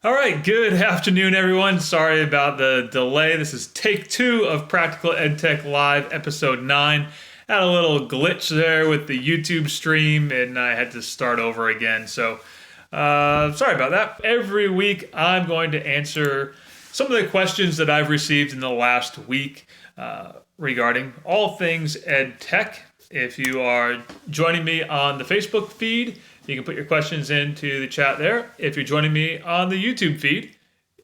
All right, good afternoon, everyone. Sorry about the delay. This is take two of Practical EdTech Live, episode 9. Had a little glitch there with the YouTube stream, and I had to start over again. So, sorry about that. Every week, I'm going to answer some of the questions that I've received in the last week regarding all things EdTech. If you are joining me on the Facebook feed, you can put your questions into the chat there. If you're joining me on the YouTube feed,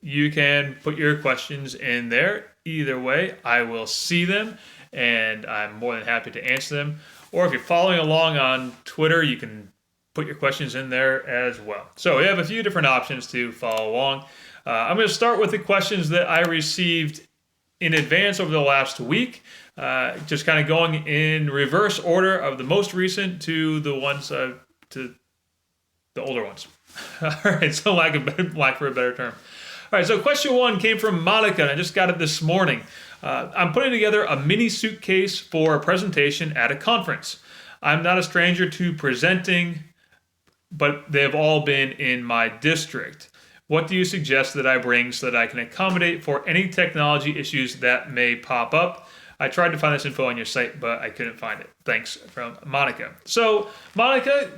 you can put your questions in there. Either way, I will see them and I'm more than happy to answer them. Or if you're following along on Twitter, you can put your questions in there as well. So we have a few different options to follow along. I'm going to start with the questions that I received in advance over the last week. Just kind of going in reverse order of the most recent to the ones to the older ones. All right, so lack for a better term. All right, so question 1 came from Monica, and I just got it this morning. I'm putting together a mini suitcase for a presentation at a conference. I'm not a stranger to presenting, but they've all been in my district. What do you suggest that I bring so that I can accommodate for any technology issues that may pop up? I tried to find this info on your site, but I couldn't find it. Thanks, from Monica. So, Monica,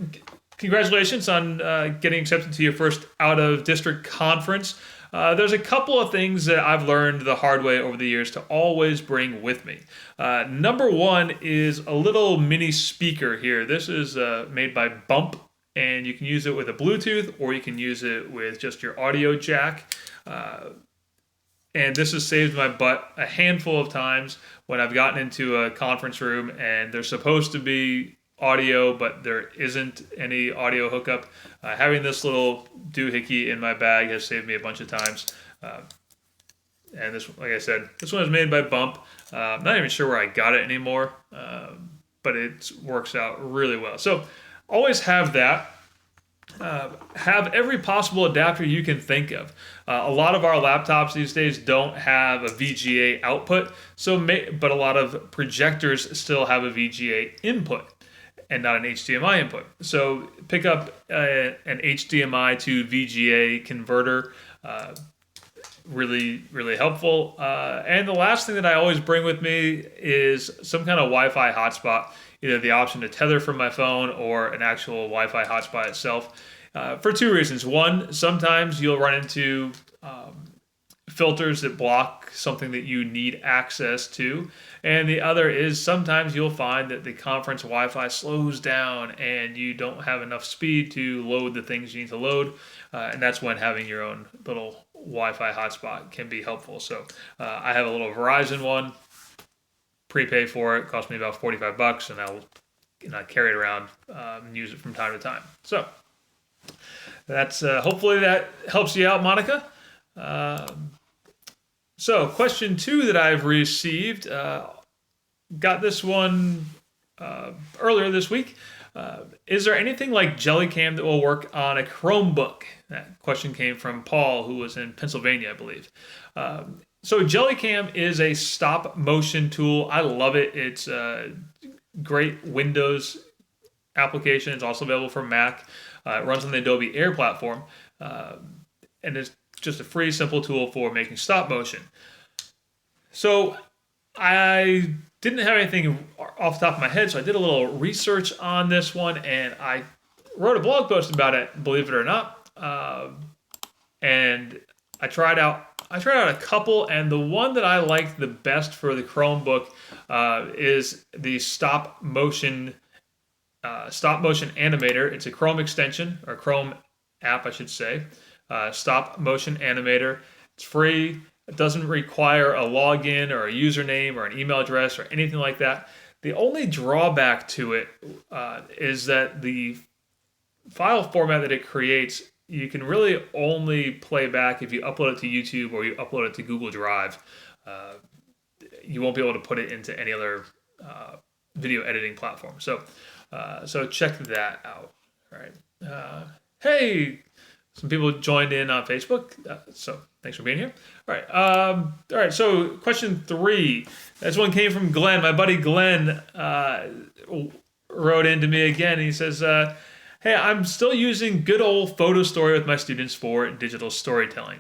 congratulations on getting accepted to your first out-of-district conference. There's a couple of things that I've learned the hard way over the years to always bring with me. Number one is a little mini speaker here. This is made by Bump, and you can use it with a Bluetooth, or you can use it with just your audio jack. And this has saved my butt a handful of times when I've gotten into a conference room and there's supposed to be audio, but there isn't any audio hookup. Having this little doohickey in my bag has saved me a bunch of times. And this, like I said, this one is made by Bump. I'm not even sure where I got it anymore, but it works out really well. So always have that. Have every possible adapter you can think of. A lot of our laptops these days don't have a VGA output, but a lot of projectors still have a VGA input and not an HDMI input. So pick up an HDMI to VGA converter. Really, really helpful. And the last thing that I always bring with me is some kind of Wi-Fi hotspot, either the option to tether from my phone or an actual Wi-Fi hotspot itself, for two reasons. One, sometimes you'll run into filters that block something that you need access to. And the other is sometimes you'll find that the conference Wi-Fi slows down and you don't have enough speed to load the things you need to load. And that's when having your own little Wi-Fi hotspot can be helpful. So I have a little Verizon one, prepay for it, cost me about $45, and I carry it around and use it from time to time. So that's hopefully that helps you out, Monica. So question 2 that I've received, got this one earlier this week. Is there anything like JellyCam that will work on a Chromebook? That question came from Paul, who was in Pennsylvania, I believe. So JellyCam is a stop motion tool. I love it. It's a great Windows application. It's also available for Mac. It runs on the Adobe Air platform. And it's just a free, simple tool for making stop motion. So I didn't have anything off the top of my head, so I did a little research on this one, and I wrote a blog post about it, believe it or not. And I tried out a couple, and the one that I liked the best for the Chromebook is the stop motion animator. It's a Chrome extension, or Chrome app, I should say. Stop motion animator. It's free. It doesn't require a login or a username or an email address or anything like that. The only drawback to it is that the file format that it creates, you can really only play back if you upload it to YouTube or you upload it to Google Drive. You won't be able to put it into any other video editing platform. So check that out. All right. Hey, some people joined in on Facebook, so thanks for being here. All right. So question 3. This one came from Glenn. My buddy Glenn wrote into me again. And he says, Hey, I'm still using good old PhotoStory with my students for digital storytelling.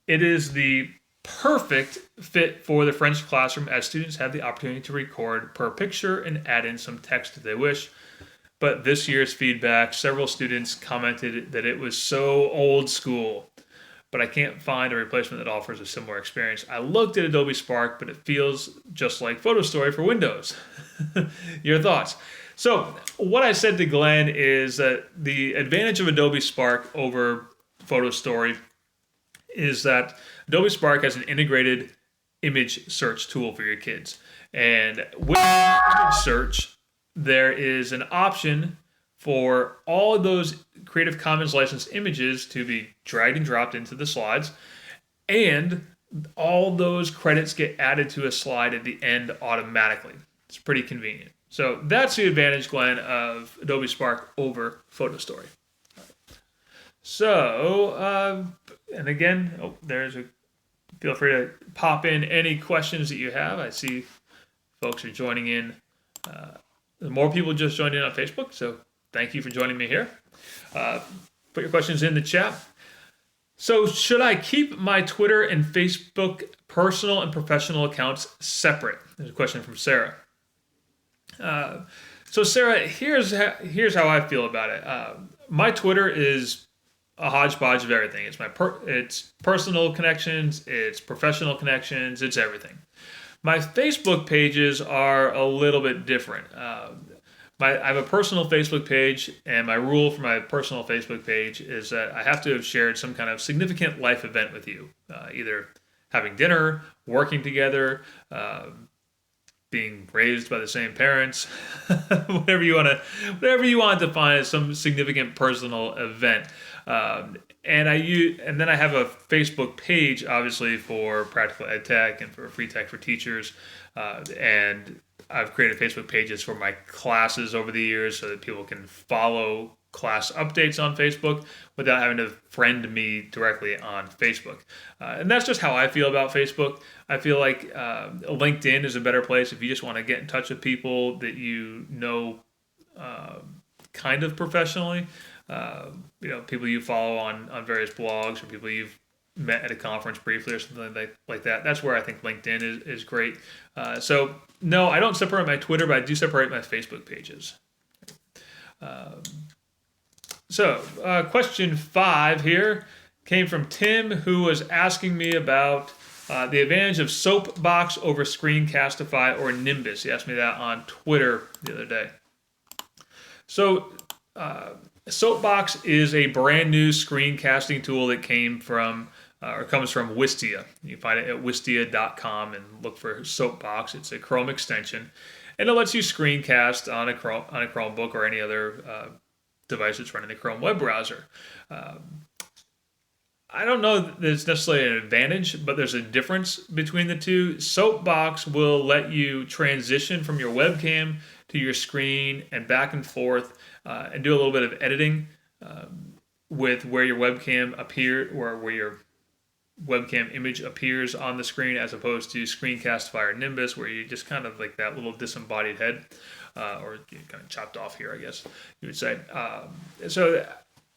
It is the perfect fit for the French classroom as students have the opportunity to record per picture and add in some text if they wish. But this year's feedback, several students commented that it was so old school, but I can't find a replacement that offers a similar experience. I looked at Adobe Spark, but it feels just like PhotoStory for Windows. Your thoughts? So what I said to Glenn is that the advantage of Adobe Spark over PhotoStory is that Adobe Spark has an integrated image search tool for your kids. And with image search, there is an option for all of those Creative Commons licensed images to be dragged and dropped into the slides, and all those credits get added to a slide at the end automatically. It's pretty convenient. So that's the advantage, Glenn, of Adobe Spark over PhotoStory. So, and again, feel free to pop in any questions that you have. I see folks are joining in. More people just joined in on Facebook, so thank you for joining me here. Put your questions in the chat. So should I keep my Twitter and Facebook personal and professional accounts separate? There's a question from Sarah. So Sarah, here's how I feel about it. My Twitter is a hodgepodge of everything. It's it's personal connections, it's professional connections, it's everything. My Facebook pages are a little bit different. I have a personal Facebook page, and my rule for my personal Facebook page is that I have to have shared some kind of significant life event with you, either having dinner, working together, being raised by the same parents, whatever you want to define as some significant personal event. And then I have a Facebook page, obviously, for practical ed tech and for free tech for teachers. And I've created Facebook pages for my classes over the years so that people can follow class updates on Facebook without having to friend me directly on Facebook. And that's just how I feel about Facebook. I feel like LinkedIn is a better place if you just want to get in touch with people that you know kind of professionally. People you follow on various blogs, or people you've met at a conference briefly or something like that. That's where I think LinkedIn is great. So no, I don't separate my Twitter, but I do separate my Facebook pages. Question 5 here came from Tim, who was asking me about the advantage of Soapbox over Screencastify or Nimbus. He asked me that on Twitter the other day. So Soapbox is a brand new screencasting tool that comes from Wistia. You can find it at wistia.com and look for Soapbox. It's a Chrome extension, and it lets you screencast on a Chromebook or any other device that's running the Chrome web browser. I don't know that it's necessarily an advantage, but there's a difference between the two. Soapbox will let you transition from your webcam to your screen and back and forth, and do a little bit of editing with where your webcam where your webcam image appears on the screen, as opposed to Screencastify or Nimbus, where you just kind of like that little disembodied head, or kind of chopped off here, I guess you would say. So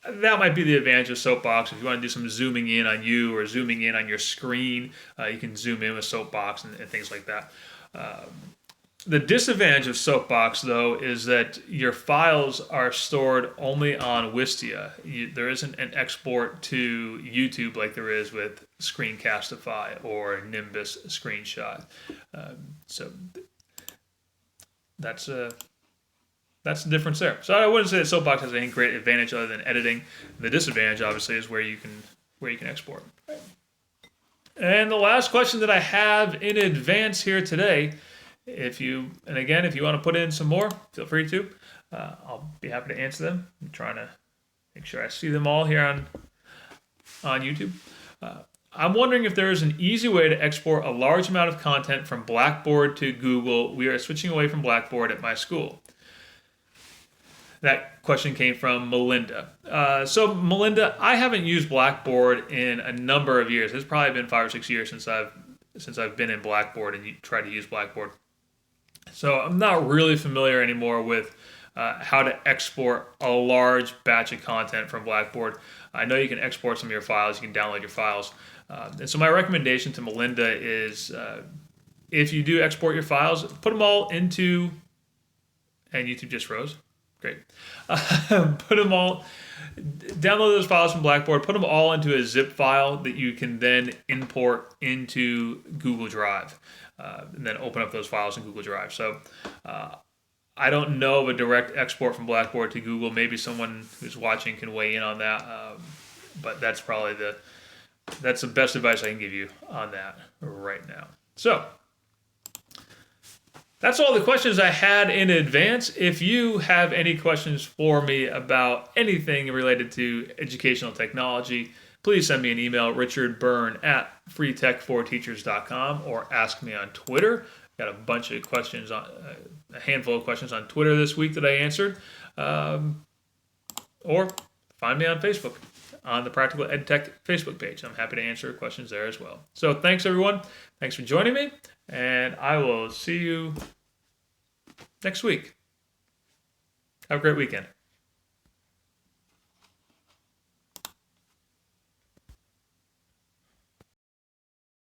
that might be the advantage of Soapbox. If you want to do some zooming in on you or zooming in on your screen, you can zoom in with Soapbox and things like that. The disadvantage of Soapbox, though, is that your files are stored only on Wistia. There isn't an export to YouTube like there is with Screencastify or Nimbus Screenshot. So that's the difference there. So I wouldn't say that Soapbox has any great advantage other than editing. The disadvantage, obviously, is where you can export. And the last question that I have in advance here today, if you want to put in some more, feel free to. I'll be happy to answer them. I'm trying to make sure I see them all here on YouTube. I'm wondering if there is an easy way to export a large amount of content from Blackboard to Google. We are switching away from Blackboard at my school. That question came from Melinda. So Melinda, I haven't used Blackboard in a number of years. It's probably been 5 or 6 years since I've been in Blackboard and tried to use Blackboard. So I'm not really familiar anymore with how to export a large batch of content from Blackboard. I know you can export some of your files. You can download your files. And so my recommendation to Melinda is if you do export your files, put them all into, and YouTube just froze. Great. Put them all, download those files from Blackboard, put them all into a zip file that you can then import into Google Drive, and then open up those files in Google Drive. So I don't know of a direct export from Blackboard to Google. Maybe someone who's watching can weigh in on that, but that's probably that's the best advice I can give you on that right now. So that's all the questions I had in advance. If you have any questions for me about anything related to educational technology, please send me an email, richardbyrne@freetech4teachers.com, or ask me on Twitter. Got a bunch of questions, a handful of questions on Twitter this week that I answered. Or find me on Facebook, on the Practical EdTech Facebook page. I'm happy to answer questions there as well. So thanks, everyone. Thanks for joining me, and I will see you next week. Have a great weekend.